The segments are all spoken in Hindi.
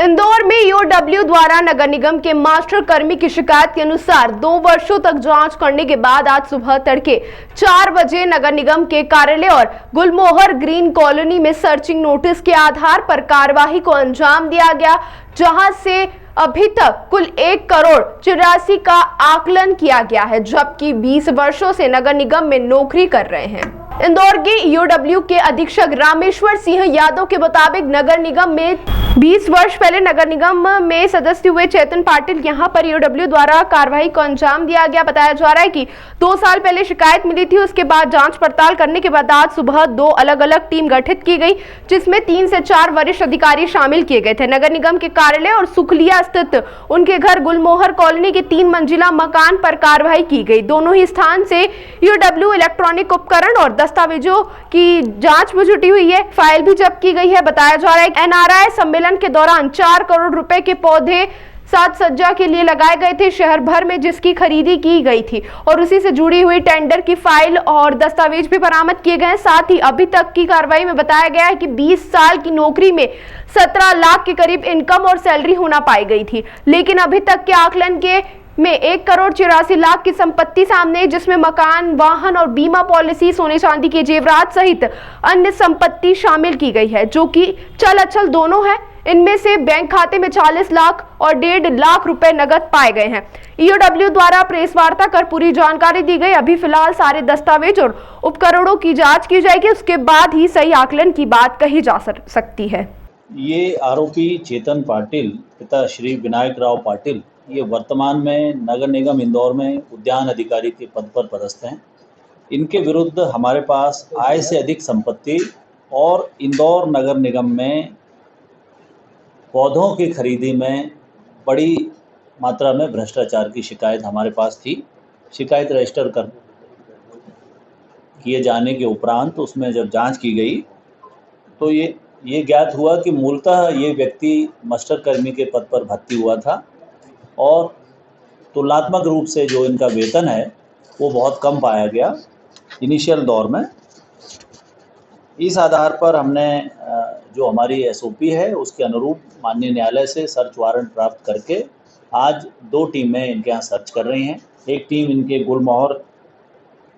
इंदौर में ईओडब्ल्यू द्वारा नगर निगम के मास्टर कर्मी की शिकायत के अनुसार 2 वर्षों तक जांच करने के बाद आज सुबह तड़के 4 बजे नगर निगम के कार्यालय और गुलमोहर ग्रीन कॉलोनी में सर्चिंग नोटिस के आधार पर कार्यवाही को अंजाम दिया गया, जहां से अभी तक कुल 1,84,00,000 का आकलन किया गया है, जबकि 20 वर्षों से नगर निगम में नौकरी कर रहे हैं। इंदौर के ईओडब्ल्यू के अधीक्षक रामेश्वर सिंह यादव के मुताबिक नगर निगम में 20 वर्ष पहले नगर निगम में सदस्य हुए चेतन पाटिल यहां पर ईओडब्ल्यू द्वारा कार्रवाई को अंजाम दिया गया। बताया जा रहा है कि 2 साल पहले शिकायत मिली थी, उसके बाद जांच पड़ताल करने के बाद आज सुबह 2 अलग-अलग टीम गठित की गई, जिसमें 3 से 4 वरिष्ठ अधिकारी शामिल किए गए थे। नगर निगम के कार्यालय और सुखलिया स्थित उनके घर गुलमोहर कॉलोनी के 3 मंजिला मकान पर कार्रवाई की गई। दोनों ही स्थान से ईओडब्ल्यू इलेक्ट्रॉनिक उपकरण और दस्तावेजों की जांच में जुटी हुई है। फाइल भी जब्त की गई है। बताया जा रहा है कि एनआरआई सम्मेलन के दौरान 4 करोड़ रुपए के पौधे साज सज्जा के लिए लगाए गए थे शहर भर में, जिसकी खरीदी की गई थी और उसी से जुड़ी हुई टेंडर की फाइल और दस्तावेज भी बरामद किए गए। साथ ही अभी तक की कार्रवाई में बताया गया है कि 20 साल की नौकरी में 17 लाख के करीब इनकम और सैलरी होना पाई गई थी, लेकिन अभी तक के आकलन में 1,84,00,000 की संपत्ति सामने, जिसमें मकान, वाहन और बीमा पॉलिसी, सोने चांदी के जेवरात सहित अन्य संपत्ति शामिल की गई है, जो कि चल अचल दोनों है। इनमें से बैंक खाते में 40 लाख और 1.5 लाख रुपए नगद पाए गए हैं। ईओडब्ल्यू द्वारा प्रेस वार्ता कर पूरी जानकारी दी गई। अभी फिलहाल सारे दस्तावेज और उपकरणों की जांच की जाएगी, उसके बाद ही सही आकलन की बात कही जा सकती है। ये आरोपी चेतन पाटिल पिता श्री विनायक राव पाटिल ये वर्तमान में नगर निगम इंदौर में उद्यान अधिकारी के पद पर पदस्थ हैं। इनके विरुद्ध हमारे पास आय से अधिक संपत्ति और इंदौर नगर निगम में पौधों की खरीदी में बड़ी मात्रा में भ्रष्टाचार की शिकायत हमारे पास थी। शिकायत रजिस्टर कर किए जाने के उपरांत उसमें जब जांच की गई तो ये ज्ञात हुआ कि मूलतः ये व्यक्ति मास्टर कर्मी के पद पर भर्ती हुआ था और तुलनात्मक रूप से जो इनका वेतन है वो बहुत कम पाया गया इनिशियल दौर में। इस आधार पर हमने जो हमारी एसओपी है उसके अनुरूप माननीय न्यायालय से सर्च वारंट प्राप्त करके आज 2 टीमें इनके यहाँ सर्च कर रही हैं। एक टीम इनके गुलमोहर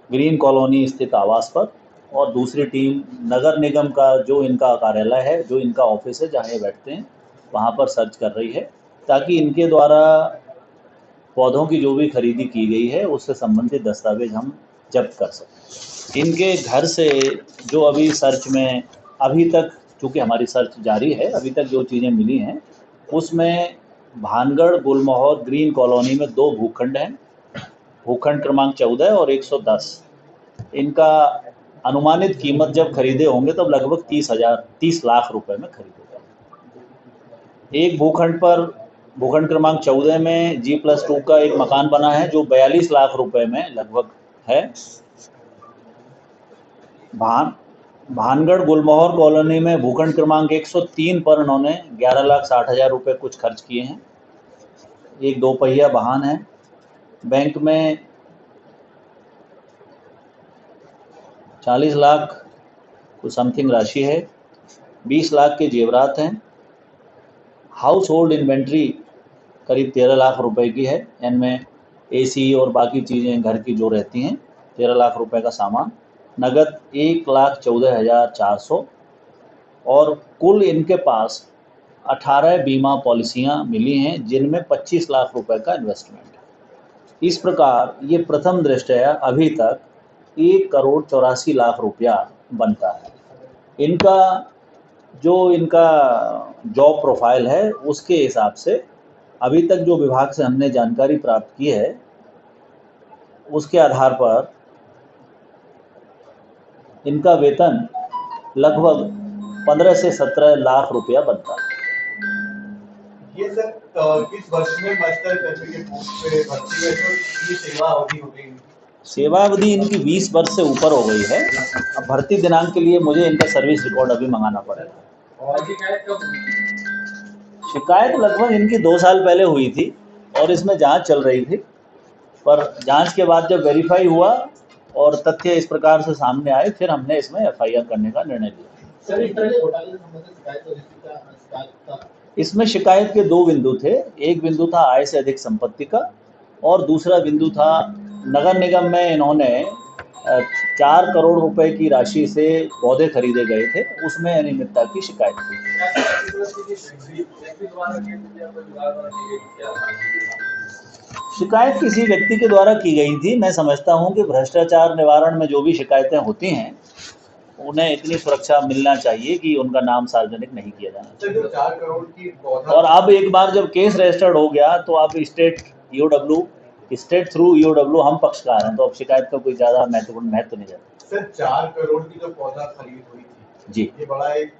ग्रीन कॉलोनी स्थित आवास पर और दूसरी टीम नगर निगम का जो इनका कार्यालय है, जो इनका ऑफिस है जहाँ ये बैठते हैं, वहाँ पर सर्च कर रही है, ताकि इनके द्वारा पौधों की जो भी खरीदी की गई है उससे संबंधित दस्तावेज हम जब्त कर सकें। इनके घर से जो अभी सर्च में अभी तक, चूँकि हमारी सर्च जारी है, अभी तक जो चीज़ें मिली हैं उसमें भानगढ़ गुलमोहर ग्रीन कॉलोनी में 2 भूखंड हैं, भूखंड क्रमांक 14 और 110। इनका अनुमानित कीमत जब खरीदे होंगे तब लगभग 30 लाख रुपए में खरीदे गए। एक भूखंड पर भूखंड क्रमांक 14 में G+2 का एक मकान बना है जो 42 लाख रुपए में लगभग है। भानगढ़ गुलमोहर कॉलोनी में भूखंड क्रमांक 103 पर इन्होंने 11,60,000 रुपये कुछ खर्च किए हैं। एक 2 पहिया वाहन है। बैंक में 40 लाख कुछ समथिंग राशि है। 20 लाख के जेवरात हैं। हाउस होल्ड इन्वेंट्री करीब 13 लाख रुपए की है। इनमें एसी और बाकी चीज़ें घर की जो रहती हैं, 13 लाख रुपए का सामान। नगद 1,14,400 और कुल इनके पास 18 बीमा पॉलिसियां मिली हैं, जिनमें 25 लाख रुपए का इन्वेस्टमेंट है। इस प्रकार ये प्रथम दृष्टया अभी तक 1,84,00,000 रुपया बनता है। इनका जॉब प्रोफाइल है उसके हिसाब से अभी तक जो विभाग से हमने जानकारी प्राप्त की है उसके आधार पर इनका वेतन लगभग 15 से 17 लाख रुपया बनता है। ये सर किस वर्ष में मास्टर कर्मी के पोस्ट पे भर्ती हुए थे? ये सेवा अवधि हो गई? सेवा अवधि इनकी 20 वर्ष से ऊपर हो गई है। अब भर्ती दिनांक के लिए मुझे इनका सर्विस रिकॉर्ड अभी मंगाना पड़ेगा। और शिकायत कब? शिकायत लगभग इनकी 2 साल पहले हुई थी और इसमें जांच चल रही थी, पर जांच के बाद जब वेरीफाई हुआ और तथ्य इस प्रकार से सामने आए, फिर हमने इसमें एफआईआर करने का निर्णय लिया। सर, इस तरह के घोटाले से संबंधित शिकायत इसमें शिकायत के दो बिंदु थे। एक बिंदु था आय से अधिक संपत्ति का और दूसरा बिंदु था नगर निगम में इन्होंने 4 करोड़ रुपए की राशि से पौधे खरीदे गए थे, उसमें अनियमितता की शिकायत थी। शिकायत किसी व्यक्ति के द्वारा की गई थी। मैं समझता हूं कि भ्रष्टाचार निवारण में जो भी शिकायतें होती हैं उन्हें इतनी सुरक्षा मिलना चाहिए कि उनका नाम सार्वजनिक नहीं किया जाना चाहिए। जो 4 करोड़ की पौधा और अब एक बार जब केस रजिस्टर्ड हो गया तो अब स्टेट थ्रू ईओडब्ल्यू हम पक्षकार हैं, तो अब शिकायत का कोई ज़्यादा महत्वपूर्ण महत्व नहीं जाता। सर 4 करोड़ की जो पौधा खरीद हुई थी जी, ये बड़ा एक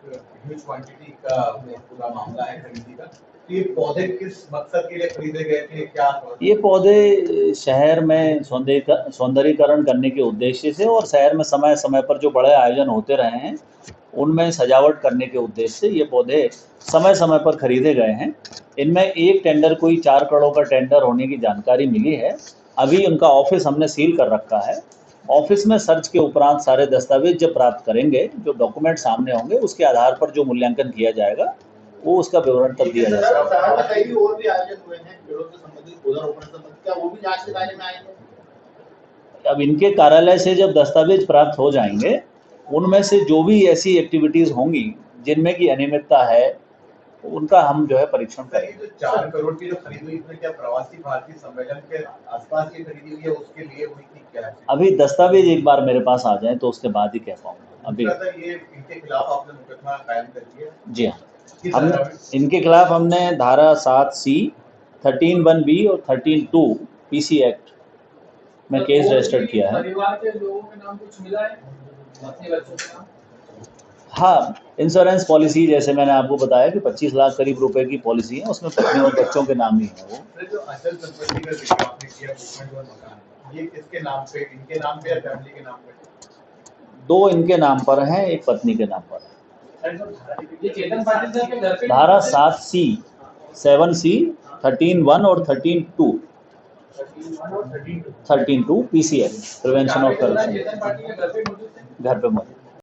ह्यूज क्वांटिटी का पूरा मामला है खरीदी का। तो ये पौधे किस मकसद के लिए खरीदे गए थे, क्या ये पौधे शहर में सौंदर्यीकरण करने के उद्देश्य से और शहर में समय समय पर जो बड़े आयोजन होते रहे हैं उनमें सजावट करने के उद्देश्य से ये पौधे समय समय पर खरीदे गए हैं। इनमें एक टेंडर कोई 4 करोड़ का टेंडर होने की जानकारी मिली है। अभी उनका ऑफिस हमने सील कर रखा है। ऑफिस में सर्च के उपरांत सारे दस्तावेज जब प्राप्त करेंगे, जो डॉक्यूमेंट सामने होंगे, उसके आधार पर जो मूल्यांकन किया जाएगा वो उसका विवरण तब दिया जाएगा। और भी आयोजन हुए हैं पेड़ों से संबंधित, पौधारोपण से संबंधित, क्या वो भी जांच के दायरे में आएंगे? अब इनके कार्यालय से जब दस्तावेज प्राप्त हो जाएंगे, उनमें से जो भी ऐसी एक्टिविटीज होंगी जिनमें की अनियमितता है उनका हम जो है परीक्षण सर ये करेंगे। जो 4 करोड़ की जो खरीदी हुई इसमें क्या प्रवासी भारतीय सम्मेलन के आसपास की खरीदी हुई है, उसके लिए हुई थी क्या है? अभी दस्तावेज एक बार मेरे पास आ जाए तो उसके बाद ही कह पाऊंगा। अभी सर ये इनके खिलाफ आपने मुकदमा कायम कर दिया? जी हाँ, हम इनके खिलाफ हमने धारा 7C, 13(1)(b) और 13(2) PC एक्ट में केस रजिस्टर्ड किया है। परिवार के लोगों के नाम कुछ मिला है, अपने बच्चों के नाम? हाँ, इंश्योरेंस पॉलिसी जैसे मैंने आपको बताया कि 25 लाख करीब रुपए की पॉलिसी है, उसमें पत्नी और बच्चों के नाम ही है वो। सर जो अचल संपत्ति का जिक्र आपने किया, बुकमेंट और मकान, ये किसके नाम पे, इनके नाम पे या फैमिली के नाम पे? 2 इनके नाम पर हैं, एक पत्नी के नाम पर है। ये चेतन पाटिल साहब के घर पे धारा 7C, 7C, 13(1) और 13(2) 13(2) PC act, prevention of corruption, Chetan Patil के घर पे मौजूद थे? घर पे मौजूद।